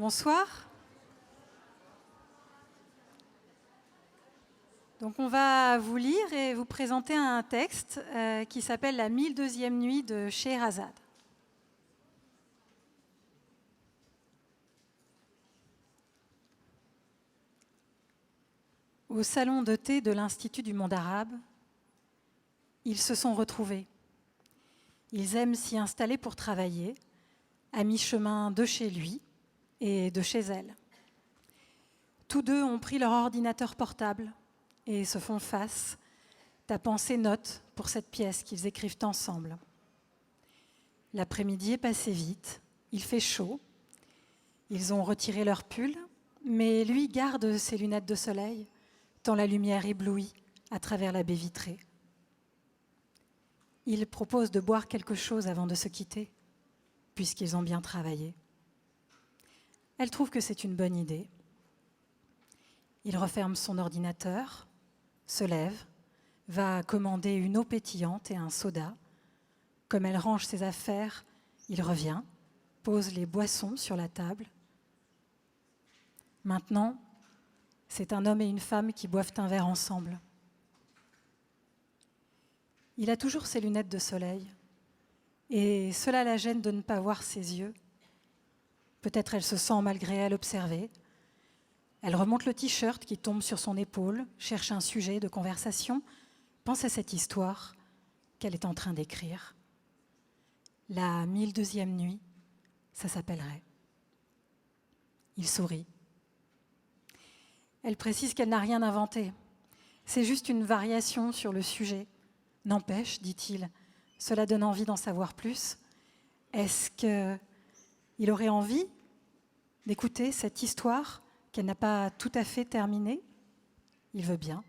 Bonsoir. Donc on va vous lire et vous présenter un texte qui s'appelle La 1002e nuit de Scheherazade. Au salon de thé de l'Institut du monde arabe, ils se sont retrouvés. Ils aiment s'y installer pour travailler, à mi-chemin de chez lui et de chez elle. Tous deux ont pris leur ordinateur portable et se font face, tapant ces notes pour cette pièce qu'ils écrivent ensemble. L'après-midi est passé vite, il fait chaud. Ils ont retiré leur pull, mais lui garde ses lunettes de soleil, tant la lumière éblouit à travers la baie vitrée. Il propose de boire quelque chose avant de se quitter, puisqu'ils ont bien travaillé. Elle trouve que c'est une bonne idée. Il referme son ordinateur, se lève, va commander une eau pétillante et un soda. Comme elle range ses affaires, il revient, pose les boissons sur la table. Maintenant, c'est un homme et une femme qui boivent un verre ensemble. Il a toujours ses lunettes de soleil, et cela la gêne de ne pas voir ses yeux. Peut-être elle se sent malgré elle observée. Elle remonte le t-shirt qui tombe sur son épaule, cherche un sujet de conversation, pense à cette histoire qu'elle est en train d'écrire. La 1002e nuit, ça s'appellerait. Il sourit. Elle précise qu'elle n'a rien inventé. C'est juste une variation sur le sujet. N'empêche, dit-il, cela donne envie d'en savoir plus. Est-ce qu'il aurait envie d'écouter cette histoire qu'elle n'a pas tout à fait terminée? Il veut bien.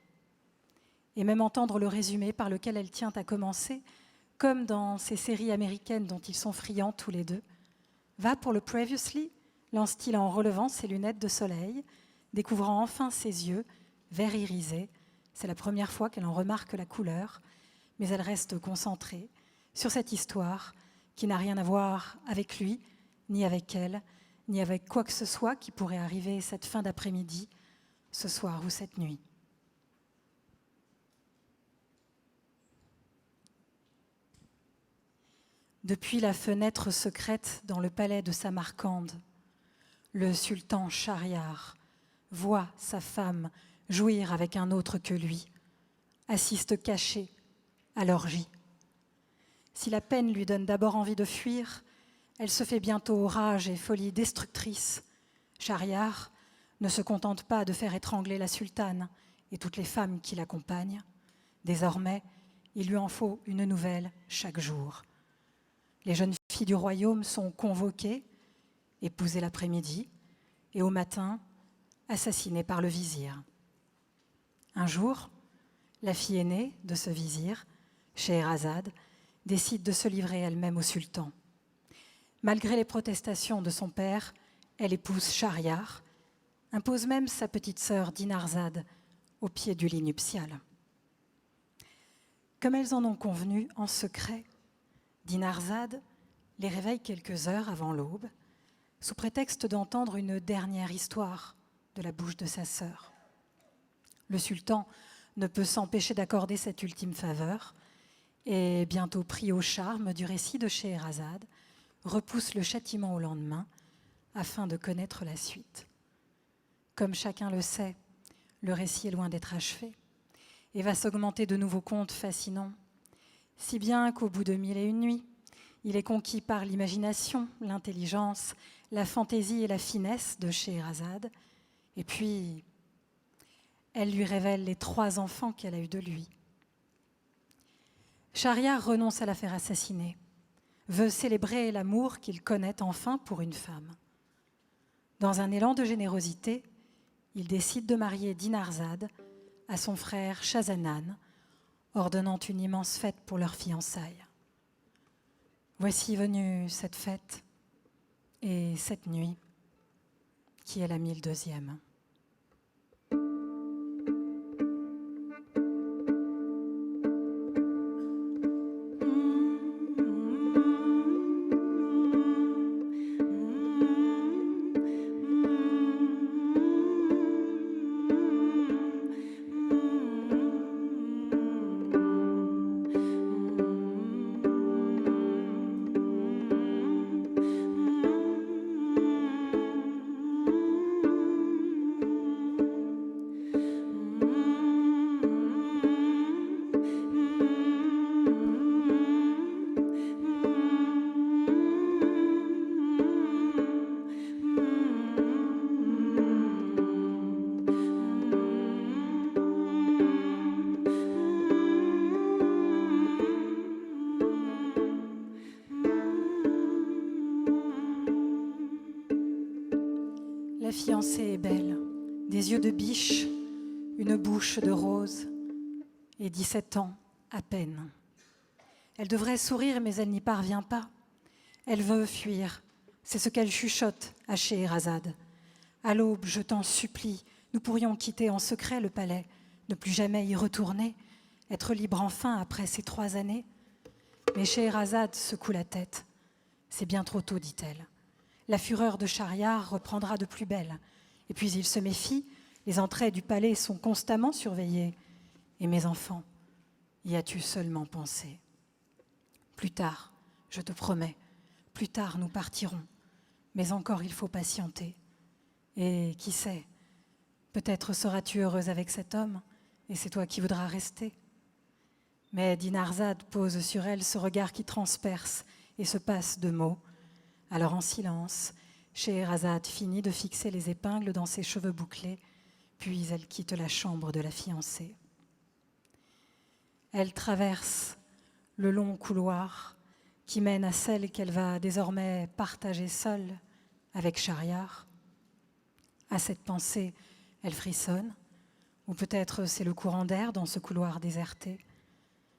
Et même entendre le résumé par lequel elle tient à commencer, comme dans ces séries américaines dont ils sont friands tous les deux. Va pour le previously, lance-t-il en relevant ses lunettes de soleil, découvrant enfin ses yeux, vert irisé. C'est la première fois qu'elle en remarque la couleur, mais elle reste concentrée sur cette histoire qui n'a rien à voir avec lui, ni avec elle, ni avec quoi que ce soit qui pourrait arriver cette fin d'après-midi, ce soir ou cette nuit. Depuis la fenêtre secrète dans le palais de Samarcande, le sultan Shahriar voit sa femme jouir avec un autre que lui, assiste caché à l'orgie. Si la peine lui donne d'abord envie de fuir, elle se fait bientôt rage et folie destructrice. Shahriar ne se contente pas de faire étrangler la sultane et toutes les femmes qui l'accompagnent. Désormais, il lui en faut une nouvelle chaque jour. Les jeunes filles du royaume sont convoquées, épousées l'après-midi, et au matin, assassinées par le vizir. Un jour, la fille aînée de ce vizir, Scheherazade, décide de se livrer elle-même au sultan. Malgré les protestations de son père, elle épouse Shahriar, impose même sa petite sœur Dinarzade au pied du lit nuptial. Comme elles en ont convenu en secret, Dinarzade les réveille quelques heures avant l'aube, sous prétexte d'entendre une dernière histoire de la bouche de sa sœur. Le sultan ne peut s'empêcher d'accorder cette ultime faveur et, bientôt pris au charme du récit de Scheherazade, repousse le châtiment au lendemain afin de connaître la suite. Comme chacun le sait, le récit est loin d'être achevé et va s'augmenter de nouveaux contes fascinants, si bien qu'au bout de 1001 nuits, il est conquis par l'imagination, l'intelligence, la fantaisie et la finesse de Scheherazade. Et puis, elle lui révèle les 3 enfants qu'elle a eus de lui. Shahriar renonce à la faire assassiner, veut célébrer l'amour qu'il connaît enfin pour une femme. Dans un élan de générosité, il décide de marier Dinarzade à son frère Shazanan, ordonnant une immense fête pour leurs fiançailles. Voici venue cette fête et cette nuit, qui est la 1002e. La fiancée est belle, des yeux de biche, une bouche de rose et 17 ans à peine. Elle devrait sourire, mais elle n'y parvient pas. Elle veut fuir, c'est ce qu'elle chuchote à Scheherazade. À l'aube, je t'en supplie, nous pourrions quitter en secret le palais, ne plus jamais y retourner, être libre enfin après ces 3 années. Mais Scheherazade secoue la tête. C'est bien trop tôt, dit-elle. La fureur de Schahriar reprendra de plus belle. Et puis il se méfie, les entrées du palais sont constamment surveillées. Et mes enfants, y as-tu seulement pensé? Plus tard, je te promets, plus tard nous partirons. Mais encore il faut patienter. Et qui sait, peut-être seras-tu heureuse avec cet homme, et c'est toi qui voudras rester. Mais Dinarzade pose sur elle ce regard qui transperce et se passe de mots. Alors en silence, Scheherazade finit de fixer les épingles dans ses cheveux bouclés, puis elle quitte la chambre de la fiancée. Elle traverse le long couloir qui mène à celle qu'elle va désormais partager seule avec Schahriar. À cette pensée, elle frissonne, ou peut-être c'est le courant d'air dans ce couloir déserté.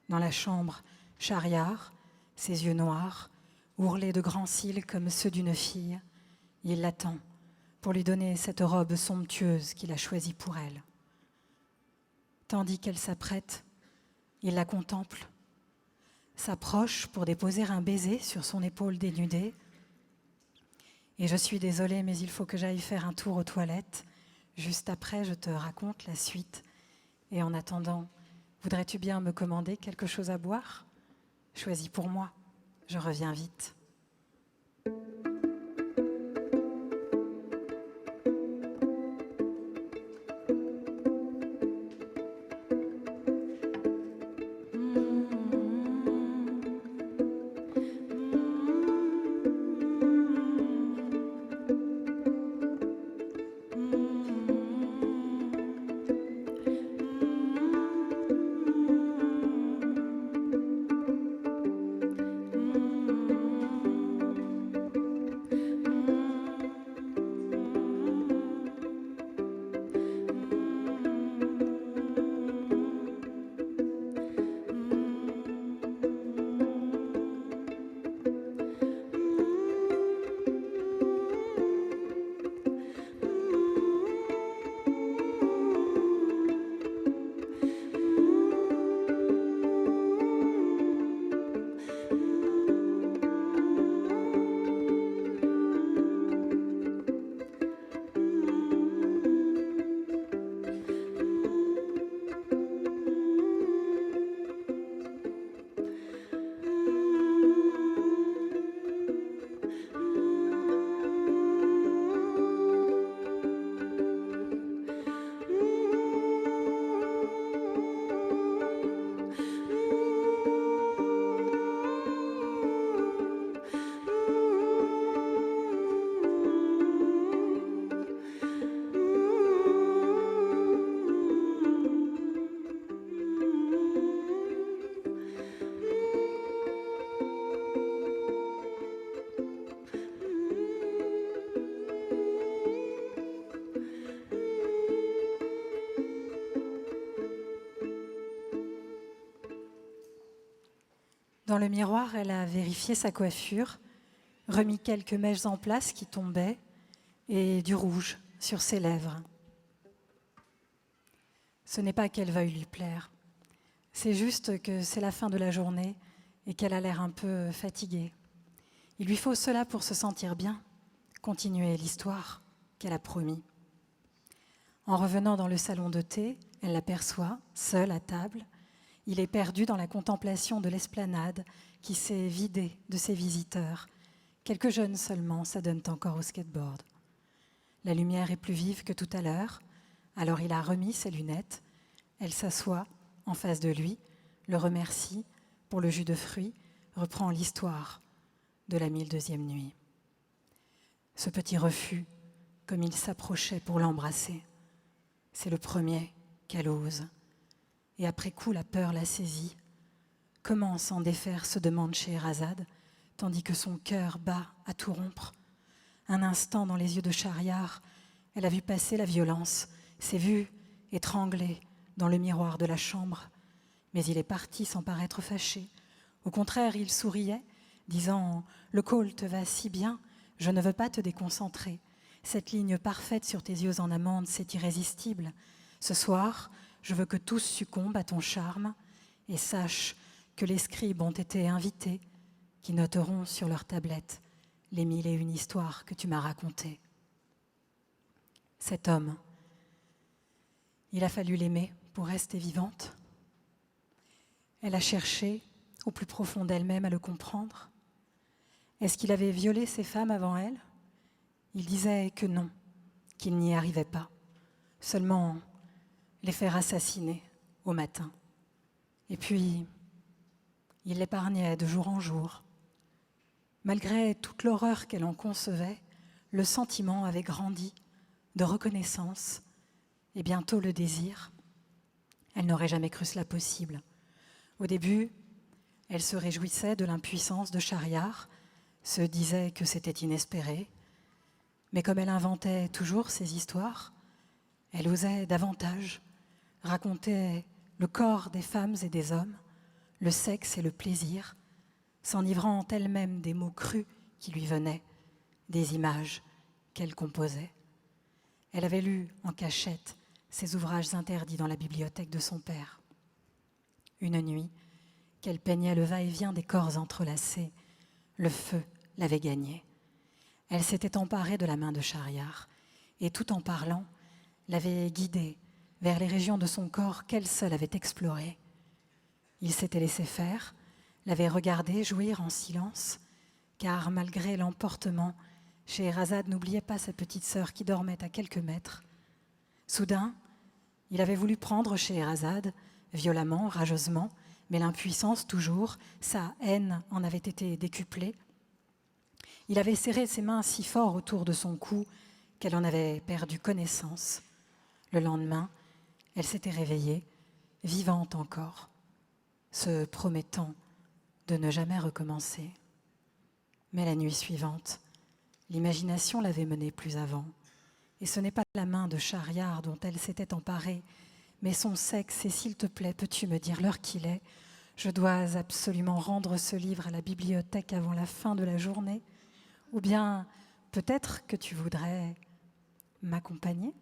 Dans la chambre, Schahriar, ses yeux noirs, ourlés de grands cils comme ceux d'une fille, il l'attend pour lui donner cette robe somptueuse qu'il a choisie pour elle. Tandis qu'elle s'apprête, il la contemple, s'approche pour déposer un baiser sur son épaule dénudée. Et je suis désolée, mais il faut que j'aille faire un tour aux toilettes. Juste après, je te raconte la suite. Et en attendant, voudrais-tu bien me commander quelque chose à boire? Choisis pour moi, je reviens vite. Dans le miroir, elle a vérifié sa coiffure, remis quelques mèches en place qui tombaient et du rouge sur ses lèvres. Ce n'est pas qu'elle veuille lui plaire, c'est juste que c'est la fin de la journée et qu'elle a l'air un peu fatiguée. Il lui faut cela pour se sentir bien, continuer l'histoire qu'elle a promis. En revenant dans le salon de thé, elle l'aperçoit, seule à table. Il est perdu dans la contemplation de l'esplanade qui s'est vidée de ses visiteurs. Quelques jeunes seulement s'adonnent encore au skateboard. La lumière est plus vive que tout à l'heure, alors il a remis ses lunettes. Elle s'assoit en face de lui, le remercie pour le jus de fruits, reprend l'histoire de la 1002e nuit. Ce petit refus, comme il s'approchait pour l'embrasser, c'est le premier qu'elle ose. Et après coup, la peur la saisit. Comment s'en défaire, se demande Scheherazade, tandis que son cœur bat à tout rompre. Un instant, dans les yeux de Schahriar, Elle a vu passer la violence, s'est vue étranglée dans le miroir de la chambre. Mais il est parti sans paraître fâché. Au contraire, il souriait, disant « Le col te va si bien, je ne veux pas te déconcentrer. Cette ligne parfaite sur tes yeux en amande, c'est irrésistible. Ce soir, je veux que tous succombent à ton charme et sache que les scribes ont été invités, qui noteront sur leur tablette les 1001 histoires que tu m'as racontées. » Cet homme, il a fallu l'aimer pour rester vivante. Elle a cherché, au plus profond d'elle-même, à le comprendre. Est-ce qu'il avait violé ces femmes avant elle ? Il disait que non, qu'il n'y arrivait pas. Seulement les faire assassiner au matin. Et puis, il l'épargnait de jour en jour. Malgré toute l'horreur qu'elle en concevait, le sentiment avait grandi de reconnaissance et bientôt le désir. Elle n'aurait jamais cru cela possible. Au début, elle se réjouissait de l'impuissance de Shahryar, se disait que c'était inespéré, mais comme elle inventait toujours ses histoires, elle osait davantage, racontait le corps des femmes et des hommes, le sexe et le plaisir, s'enivrant elle-même des mots crus qui lui venaient, des images qu'elle composait. Elle avait lu en cachette ses ouvrages interdits dans la bibliothèque de son père. Une nuit, qu'elle peignait le va-et-vient des corps entrelacés, le feu l'avait gagnée. Elle s'était emparée de la main de Shahryar et, tout en parlant, l'avait guidée vers les régions de son corps qu'elle seule avait explorées. Il s'était laissé faire, l'avait regardée jouir en silence, car malgré l'emportement, Scheherazade n'oubliait pas sa petite sœur qui dormait à quelques mètres. Soudain, il avait voulu prendre Scheherazade, violemment, rageusement, mais l'impuissance toujours, sa haine en avait été décuplée. Il avait serré ses mains si fort autour de son cou qu'elle en avait perdu connaissance. Le lendemain, elle s'était réveillée, vivante encore, se promettant de ne jamais recommencer. Mais la nuit suivante, l'imagination l'avait menée plus avant, et ce n'est pas la main de Shahryar dont elle s'était emparée, mais son sexe. Et s'il te plaît, peux-tu me dire l'heure qu'il est ? Je dois absolument rendre ce livre à la bibliothèque avant la fin de la journée. Ou bien, peut-être que tu voudrais m'accompagner ?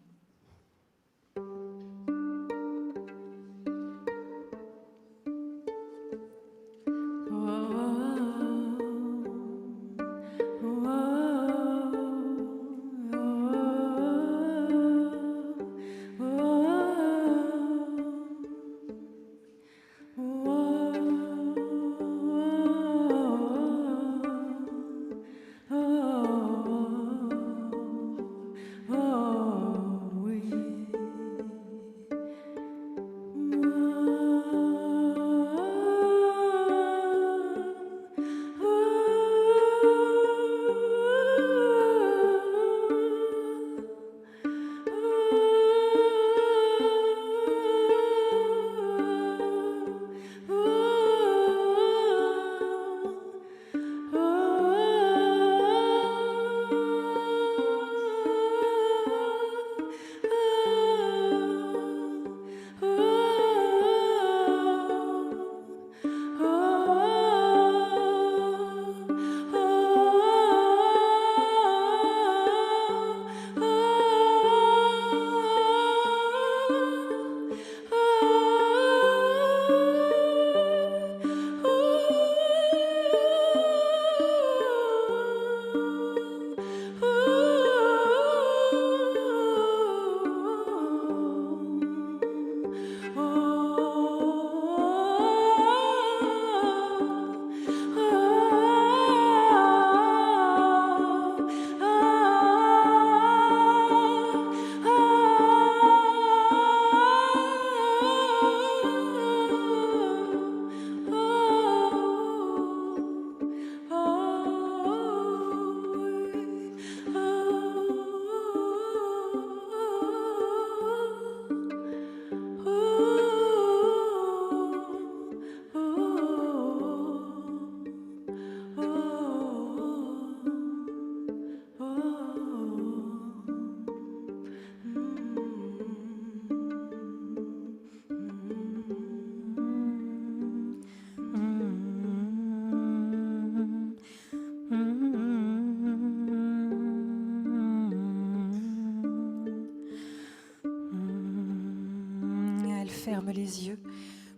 ferme les yeux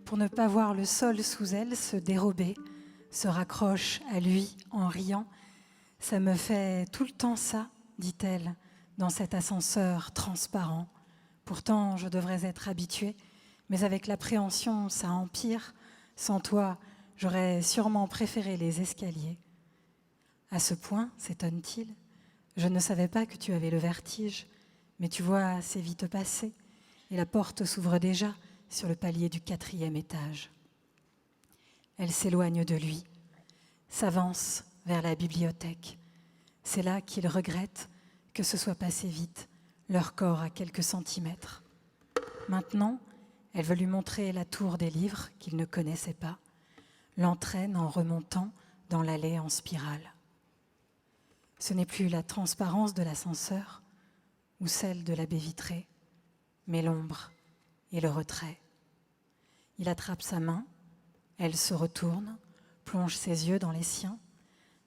pour ne pas voir le sol sous elle se dérober, se raccroche à lui en riant. « Ça me fait tout le temps ça, dit-elle, dans cet ascenseur transparent. Pourtant, je devrais être habituée, mais avec l'appréhension, ça empire. Sans toi, j'aurais sûrement préféré les escaliers. » À ce point, s'étonne-t-il, je ne savais pas que tu avais le vertige, mais tu vois, c'est vite passé, et la porte s'ouvre déjà sur le palier du 4e étage. Elle s'éloigne de lui, s'avance vers la bibliothèque. C'est là qu'il regrette que ce soit passé vite, leur corps à quelques centimètres. Maintenant, elle veut lui montrer la tour des livres qu'il ne connaissait pas, l'entraîne en remontant dans l'allée en spirale. Ce n'est plus la transparence de l'ascenseur ou celle de la baie vitrée, mais l'ombre et le retrait. Il attrape sa main, elle se retourne, plonge ses yeux dans les siens.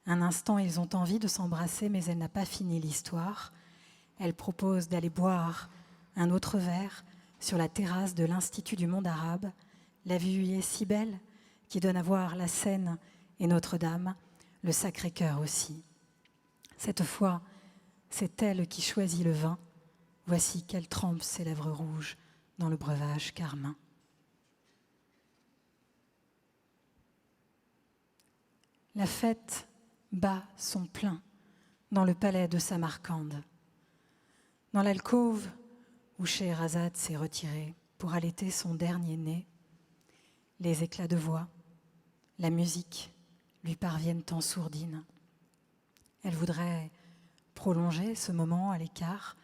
Un instant, ils ont envie de s'embrasser, mais elle n'a pas fini l'histoire. Elle propose d'aller boire un autre verre sur la terrasse de l'Institut du monde arabe. La vue y est si belle qui donne à voir la Seine et Notre-Dame, le Sacré-Cœur aussi. Cette fois, c'est elle qui choisit le vin. Voici qu'elle trempe ses lèvres rouges dans le breuvage carmin. La fête bat son plein dans le palais de Samarcande. Dans l'alcôve où Scheherazade s'est retirée pour allaiter son dernier né, les éclats de voix, la musique lui parviennent en sourdine. Elle voudrait prolonger ce moment à l'écart,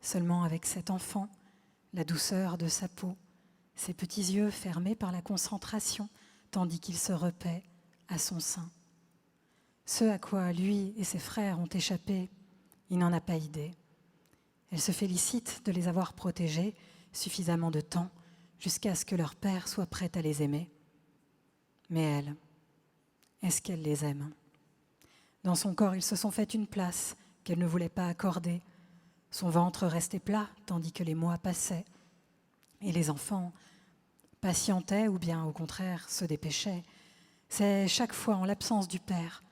seulement avec cet enfant, la douceur de sa peau, ses petits yeux fermés par la concentration, tandis qu'il se repaît à son sein. Ce à quoi lui et ses frères ont échappé, il n'en a pas idée. Elle se félicite de les avoir protégés suffisamment de temps jusqu'à ce que leur père soit prêt à les aimer. Mais elle, est-ce qu'elle les aime ? Dans son corps, ils se sont fait une place qu'elle ne voulait pas accorder. Son ventre restait plat tandis que les mois passaient. Et les enfants patientaient ou bien au contraire se dépêchaient. C'est chaque fois en l'absence du père,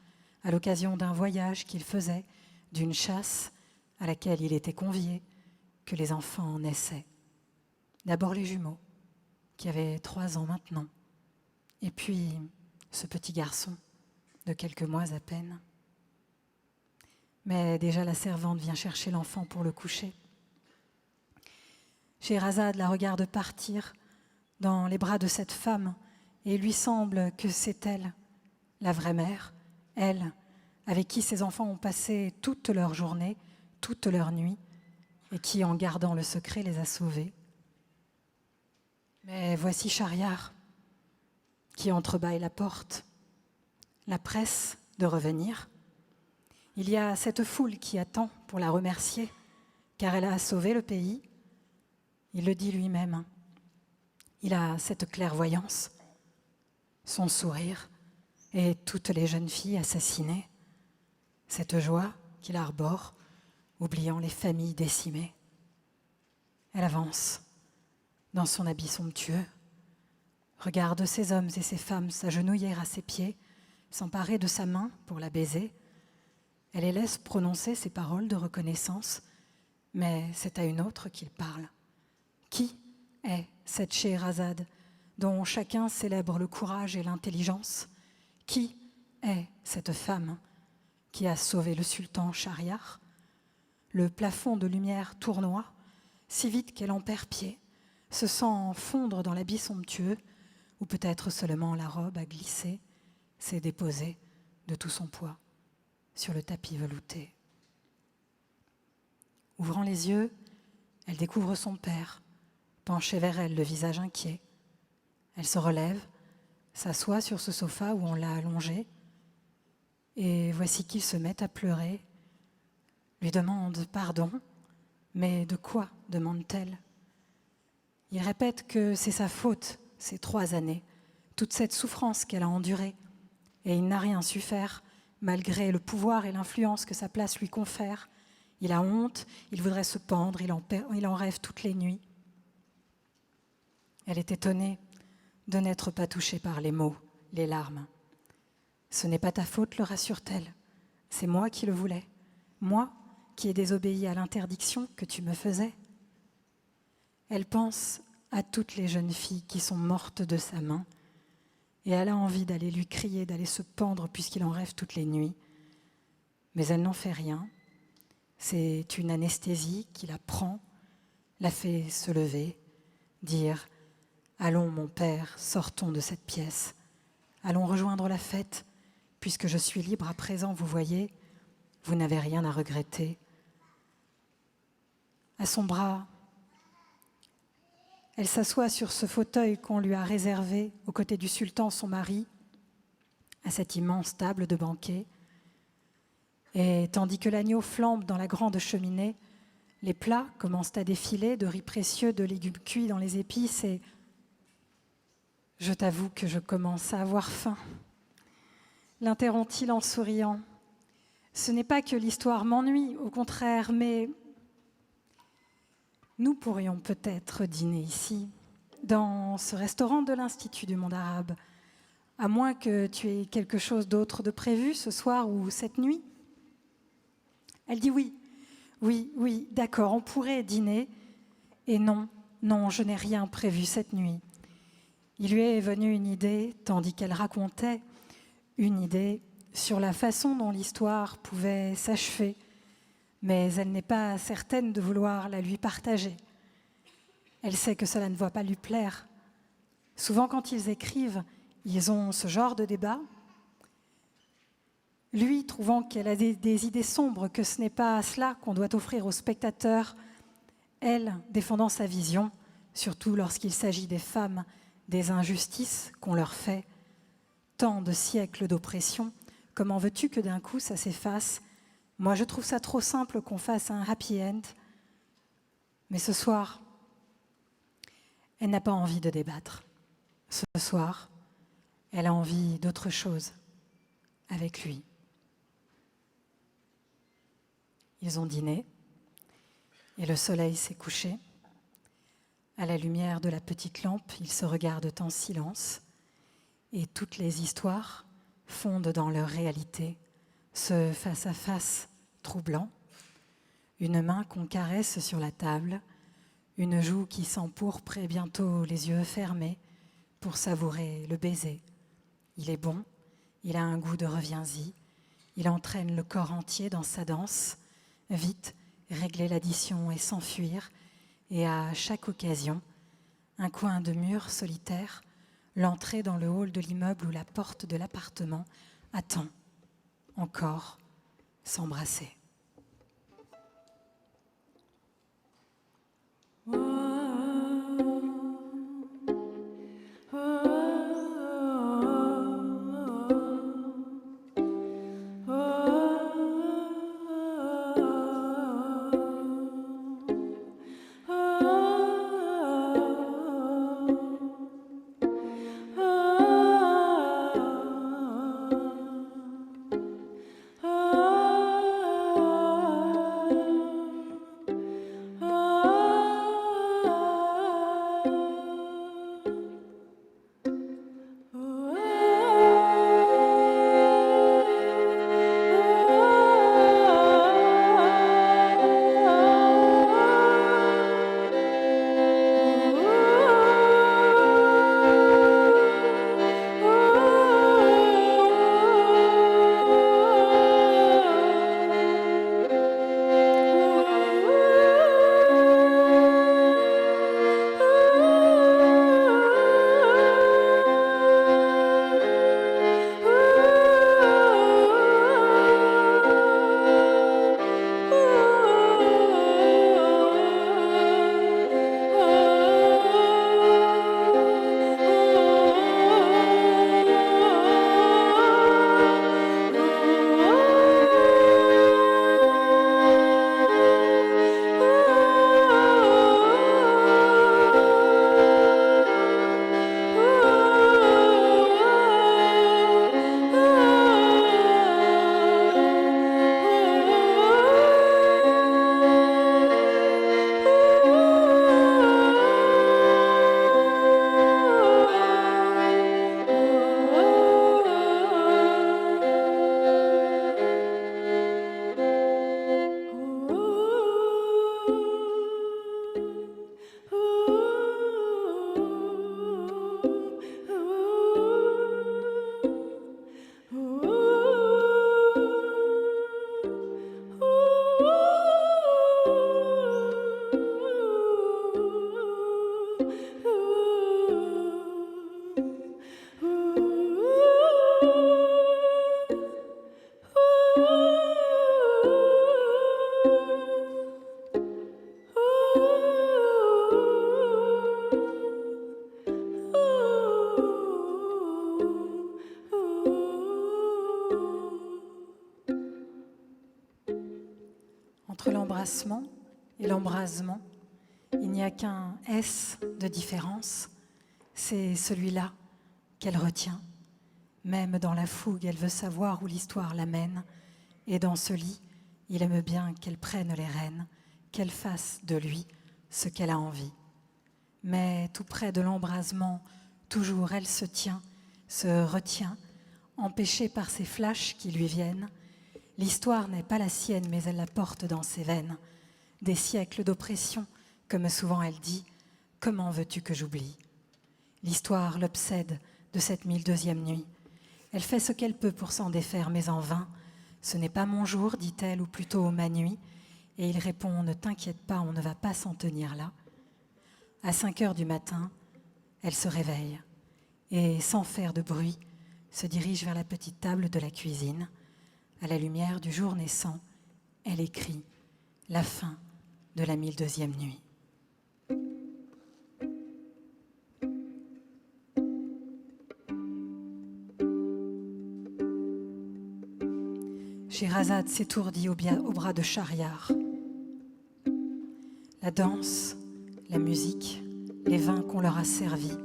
à l'occasion d'un voyage qu'il faisait, d'une chasse à laquelle il était convié, que les enfants naissaient. D'abord les jumeaux, qui avaient 3 ans maintenant, et puis ce petit garçon de quelques mois à peine. Mais déjà la servante vient chercher l'enfant pour le coucher. Scheherazade la regarde partir dans les bras de cette femme et il lui semble que c'est elle, la vraie mère, elle, avec qui ses enfants ont passé toute leur journée, toute leur nuit, et qui, en gardant le secret, les a sauvés. Mais voici Schahriar, qui entrebâille la porte, la presse de revenir. Il y a cette foule qui attend pour la remercier, car elle a sauvé le pays. Il le dit lui-même. Il a cette clairvoyance, son sourire et toutes les jeunes filles assassinées, cette joie qu'il arbore, oubliant les familles décimées. Elle avance dans son habit somptueux, regarde ces hommes et ces femmes s'agenouiller à ses pieds, s'emparer de sa main pour la baiser. Elle les laisse prononcer ces paroles de reconnaissance, mais c'est à une autre qu'il parle. Qui est cette Scheherazade dont chacun célèbre le courage et l'intelligence ? Qui est cette femme qui a sauvé le sultan Schahriar ? Le plafond de lumière tournoie, si vite qu'elle en perd pied, se sent fondre dans l'habit somptueux, ou peut-être seulement la robe a glissé, s'est déposée de tout son poids sur le tapis velouté. Ouvrant les yeux, elle découvre son père, penché vers elle, le visage inquiet. Elle se relève, s'assoit sur ce sofa où on l'a allongé, et voici qu'il se met à pleurer, lui demande pardon, mais de quoi demande-t-elle ? Il répète que c'est sa faute, ces 3 années, toute cette souffrance qu'elle a endurée, et il n'a rien su faire, malgré le pouvoir et l'influence que sa place lui confère. Il a honte, il voudrait se pendre, il en rêve toutes les nuits. Elle est étonnée de n'être pas touchée par les mots, les larmes. « Ce n'est pas ta faute, le rassure-t-elle. C'est moi qui le voulais. Moi qui ai désobéi à l'interdiction que tu me faisais. » Elle pense à toutes les jeunes filles qui sont mortes de sa main et elle a envie d'aller lui crier, d'aller se pendre puisqu'il en rêve toutes les nuits. Mais elle n'en fait rien. C'est une anesthésie qui la prend, la fait se lever, dire « Allons, mon père, sortons de cette pièce. Allons rejoindre la fête, puisque je suis libre à présent, vous voyez, vous n'avez rien à regretter. » À son bras, elle s'assoit sur ce fauteuil qu'on lui a réservé aux côtés du sultan, son mari, à cette immense table de banquet. Et tandis que l'agneau flambe dans la grande cheminée, les plats commencent à défiler de riz précieux, de légumes cuits dans les épices et je t'avoue que je commence à avoir faim. L'interrompt-il en souriant. Ce n'est pas que l'histoire m'ennuie, au contraire, mais nous pourrions peut-être dîner ici, dans ce restaurant de l'Institut du monde arabe, à moins que tu aies quelque chose d'autre de prévu ce soir ou cette nuit. Elle dit oui, oui, d'accord, on pourrait dîner. Et non, je n'ai rien prévu cette nuit. Il lui est venu une idée, tandis qu'elle racontait, une idée sur la façon dont l'histoire pouvait s'achever, mais elle n'est pas certaine de vouloir la lui partager. Elle sait que cela ne va pas lui plaire. Souvent, quand ils écrivent, ils ont ce genre de débat. Lui, trouvant qu'elle a des idées sombres, que ce n'est pas cela qu'on doit offrir aux spectateurs, elle, défendant sa vision, surtout lorsqu'il s'agit des femmes, des injustices qu'on leur fait, tant de siècles d'oppression, comment veux-tu que d'un coup ça s'efface? Moi, je trouve ça trop simple qu'on fasse un happy end. Mais ce soir, elle n'a pas envie de débattre. Ce soir, elle a envie d'autre chose avec lui. Ils ont dîné et le soleil s'est couché. À la lumière de la petite lampe, ils se regardent en silence et toutes les histoires fondent dans leur réalité, ce face-à-face troublant, une main qu'on caresse sur la table, une joue qui s'empourpre et bientôt les yeux fermés pour savourer le baiser. Il est bon, il a un goût de reviens-y, il entraîne le corps entier dans sa danse, vite régler l'addition et s'enfuir, et à chaque occasion, un coin de mur solitaire, l'entrée dans le hall de l'immeuble ou la porte de l'appartement attend encore s'embrasser. l'embrassement et l'embrasement, il n'y a qu'un S de différence. C'est celui-là qu'elle retient. Même dans la fougue, elle veut savoir où l'histoire l'amène. Et dans ce lit, il aime bien qu'elle prenne les rênes, qu'elle fasse de lui ce qu'elle a envie. Mais tout près de l'embrasement, toujours elle se tient, se retient, empêchée par ces flashs qui lui viennent. L'histoire n'est pas la sienne, mais elle la porte dans ses veines. Des siècles d'oppression, comme souvent elle dit, comment veux-tu que j'oublie ? L'histoire l'obsède de cette 1002e nuit. Elle fait ce qu'elle peut pour s'en défaire, mais en vain. Ce n'est pas mon jour, dit-elle, ou plutôt ma nuit. Et il répond, ne t'inquiète pas, on ne va pas s'en tenir là. À 5 heures du matin, elle se réveille et, sans faire de bruit, se dirige vers la petite table de la cuisine. À la lumière du jour naissant, elle écrit la fin de la 1002e nuit. Scheherazade s'étourdit au bras de Schahriar. La danse, la musique, les vins qu'on leur a servis.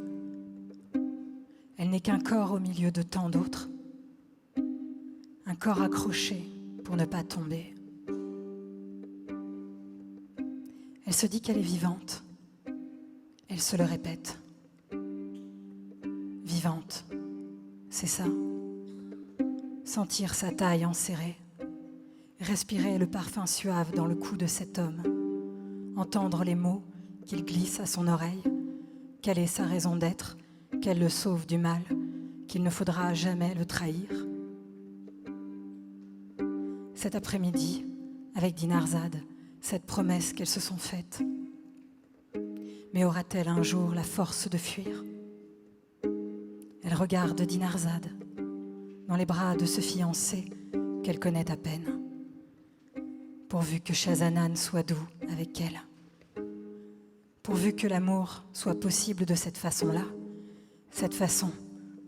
Elle n'est qu'un corps au milieu de tant d'autres, un corps accroché pour ne pas tomber. Elle se dit qu'elle est vivante, elle se le répète. Vivante, c'est ça. Sentir sa taille enserrée, respirer le parfum suave dans le cou de cet homme, entendre les mots qu'il glisse à son oreille, quelle est sa raison d'être, qu'elle le sauve du mal, qu'il ne faudra jamais le trahir. Cet après-midi, avec Dinarzade, cette promesse qu'elles se sont faite. Mais aura-t-elle un jour la force de fuir ? Elle regarde Dinarzade, dans les bras de ce fiancé qu'elle connaît à peine, pourvu que Shazanan soit doux avec elle, pourvu que l'amour soit possible de cette façon-là, cette façon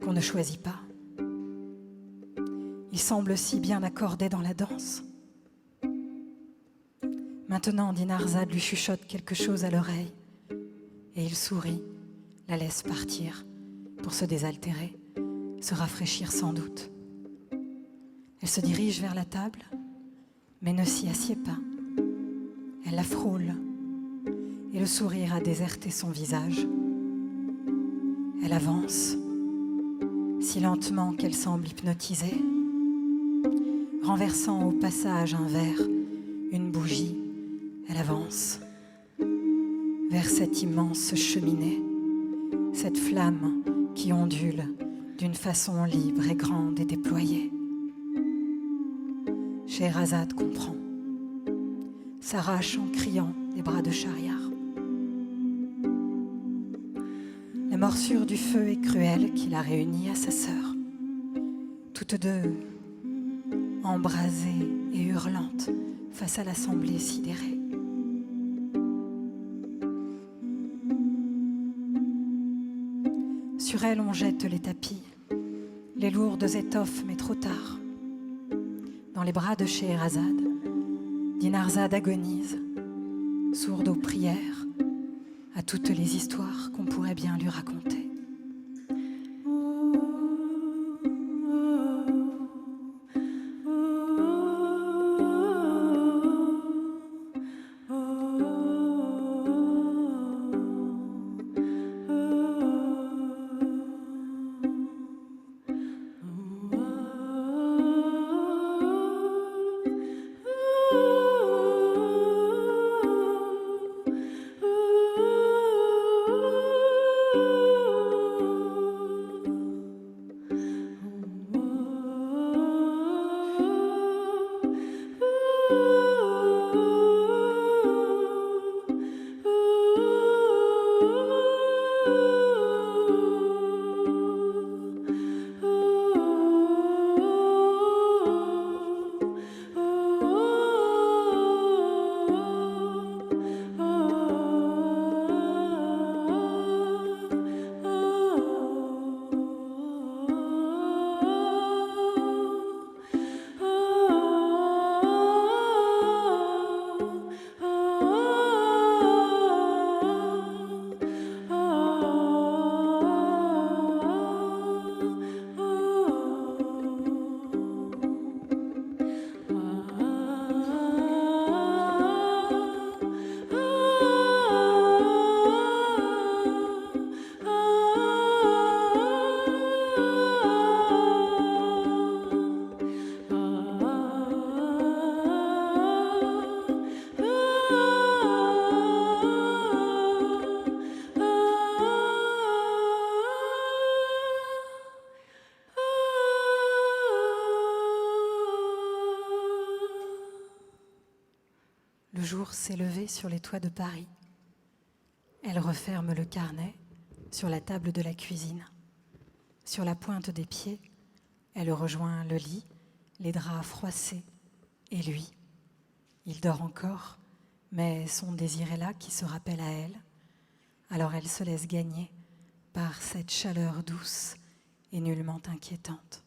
qu'on ne choisit pas. Ils semblent si bien accordés dans la danse. Maintenant, Dinarzade lui chuchote quelque chose à l'oreille et il sourit, la laisse partir pour se désaltérer, se rafraîchir sans doute. Elle se dirige vers la table, mais ne s'y assied pas. Elle la frôle et le sourire a déserté son visage. Elle avance, si lentement qu'elle semble hypnotisée, renversant au passage un verre, une bougie. Elle avance vers cette immense cheminée, cette flamme qui ondule d'une façon libre et grande et déployée. Scheherazade comprend, s'arrache en criant des bras de Schahriar. La morsure du feu est cruelle qui l'a réunie à sa sœur. Toutes deux, embrasées et hurlantes face à l'assemblée sidérée. Sur elle, on jette les tapis, les lourdes étoffes, mais trop tard. Dans les bras de Scheherazade, Dinarzade agonise, sourde aux prières, à toutes les histoires qu'on pourrait bien lui raconter. jouer sur les toits de Paris. Elle referme le carnet sur la table de la cuisine. Sur la pointe des pieds, elle rejoint le lit, les draps froissés, et lui. Il dort encore, mais son désir est là qui se rappelle à elle. Alors elle se laisse gagner par cette chaleur douce et nullement inquiétante.